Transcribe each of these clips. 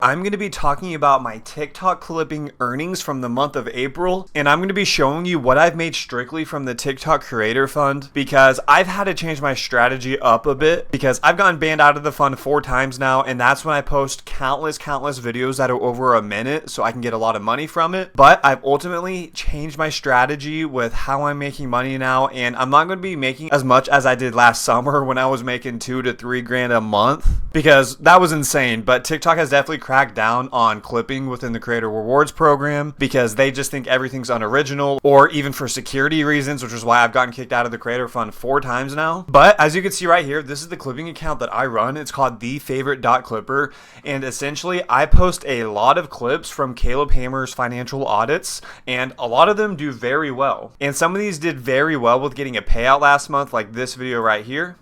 I'm going to be talking about my TikTok clipping earnings from the month of April, and I'm going to be showing you what I've made strictly from the TikTok Creator Fund, because I've had to change my strategy up a bit because I've gotten banned out of the fund 4 times now, and that's when I post countless videos that are over a minute so I can get a lot of money from it. But I've ultimately changed my strategy with how I'm making money now, and I'm not going to be making as much as I did last summer when I was making 2 to 3 grand a month, because that was insane. But TikTok has definitely crack down on clipping within the creator rewards program because they just think everything's unoriginal, or even for security reasons, which is why I've gotten kicked out of the creator fund 4 times now. But as you can see right here, this is the clipping account that I run. It's called thefavorite.clipper, and essentially I post a lot of clips from Caleb Hamer's financial audits, and a lot of them do very well. And some of these did very well with getting a payout last month, like this video right here.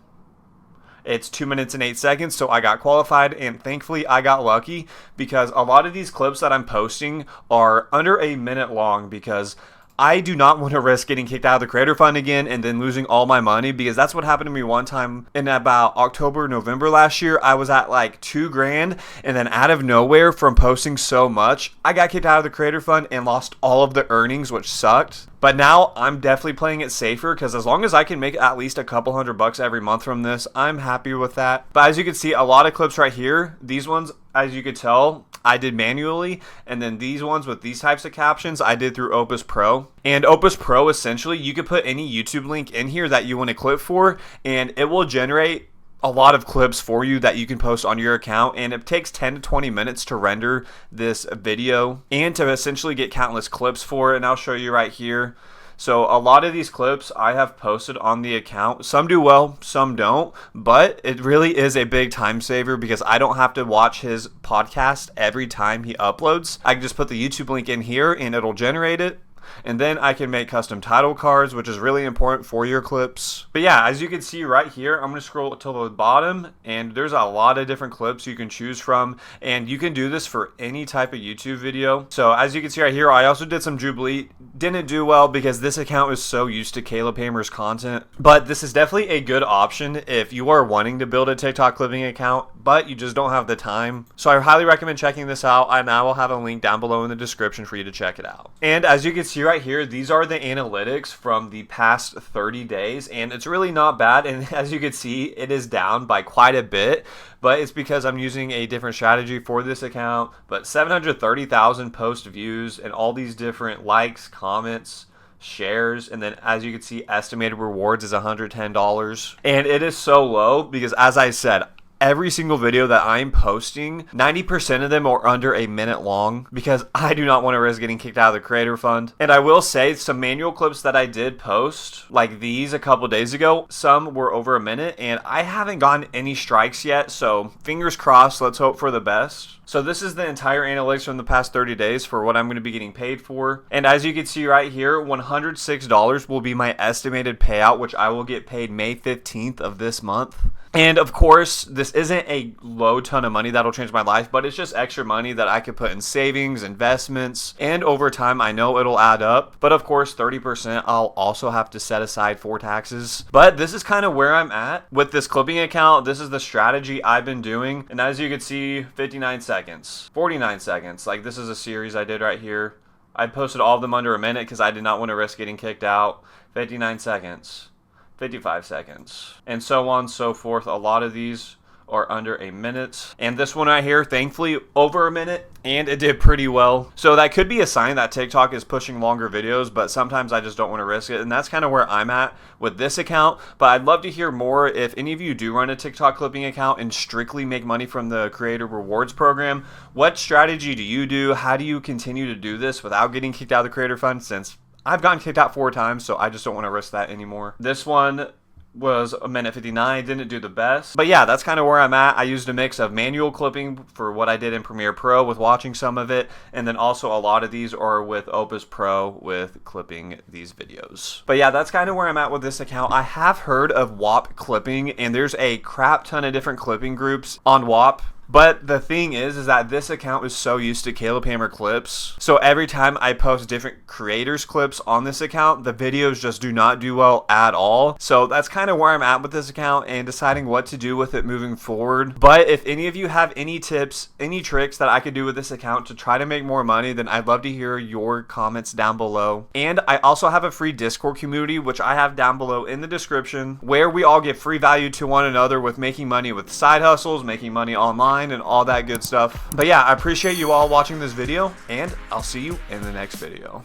It's 2 minutes and 8 seconds, so I got qualified, and thankfully I got lucky because a lot of these clips that I'm posting are under a minute long, because I do not want to risk getting kicked out of the creator fund again and then losing all my money, because that's what happened to me one time in about October, November last year. I was at like 2 grand, and then out of nowhere from posting so much, I got kicked out of the creator fund and lost all of the earnings, which sucked. But now I'm definitely playing it safer, because as long as I can make at least a couple $100 every month from this, I'm happy with that. But as you can see, a lot of clips right here, these ones, as you could tell, I did manually, and then these ones with these types of captions I did through Opus Pro. And Opus Pro, essentially, you could put any YouTube link in here that you want to clip for, and it will generate a lot of clips for you that you can post on your account. And it takes 10 to 20 minutes to render this video and to essentially get countless clips for it. And I'll show you right here. So a lot of these clips I have posted on the account. Some do well, some don't, but it really is a big time saver because I don't have to watch his podcast every time he uploads. I can just put the YouTube link in here and it'll generate it. And then I can make custom title cards, which is really important for your clips. But yeah, as you can see right here, I'm going to scroll to the bottom, and there's a lot of different clips you can choose from, and you can do this for any type of YouTube video. So as you can see right here, I also did some Jubilee. Didn't do well because this account is so used to Caleb Hamer's content, but this is definitely a good option if you are wanting to build a TikTok clipping account, but you just don't have the time. So I highly recommend checking this out, and I will have a link down below in the description for you to check it out. And as you can see right here, these are the analytics from the past 30 days, and it's really not bad. And as you can see, it is down by quite a bit, but it's because I'm using a different strategy for this account. But 730,000 post views and all these different likes, comments, shares, and then as you can see, estimated rewards is $110. And it is so low because, as I said, every single video that I'm posting, 90% of them are under a minute long because I do not want to risk getting kicked out of the creator fund. And I will say, some manual clips that I did post, like these a couple days ago, some were over a minute, and I haven't gotten any strikes yet, so fingers crossed, let's hope for the best. So this is the entire analytics from the past 30 days for what I'm going to be getting paid for. And as you can see right here, $106 will be my estimated payout, which I will get paid May 15th of this month. And of course, this isn't a low ton of money that'll change my life, but it's just extra money that I could put in savings, investments, and over time, I know it'll add up. But of course, 30% I'll also have to set aside for taxes. But this is kind of where I'm at with this clipping account. This is the strategy I've been doing. And as you can see, 59 seconds, 49 seconds. Like, this is a series I did right here. I posted all of them under a minute because I did not want to risk getting kicked out. 59 seconds. 55 seconds, and so on and so forth. A lot of these are under a minute, and this one right here, thankfully, over a minute, and it did pretty well. So that could be a sign that TikTok is pushing longer videos, but sometimes I just don't want to risk it, and that's kind of where I'm at with this account. But I'd love to hear more if any of you do run a TikTok clipping account and strictly make money from the creator rewards program. What strategy do you do? How do you continue to do this without getting kicked out of the creator fund, since I've gotten kicked out 4 times, so I just don't want to risk that anymore. This one was a minute 59, didn't do the best. But yeah, that's kind of where I'm at. I used a mix of manual clipping for what I did in Premiere Pro with watching some of it, and then also a lot of these are with Opus Pro with clipping these videos. But yeah, that's kind of where I'm at with this account. I have heard of WAP clipping, and there's a crap ton of different clipping groups on WAP. But the thing is that this account is so used to Caleb Hammer clips. So every time I post different creators clips on this account, the videos just do not do well at all. So that's kind of where I'm at with this account and deciding what to do with it moving forward. But if any of you have any tips, any tricks that I could do with this account to try to make more money, then I'd love to hear your comments down below. And I also have a free Discord community, which I have down below in the description, where we all give free value to one another with making money with side hustles, making money online, and all that good stuff. But yeah, I appreciate you all watching this video, and I'll see you in the next video.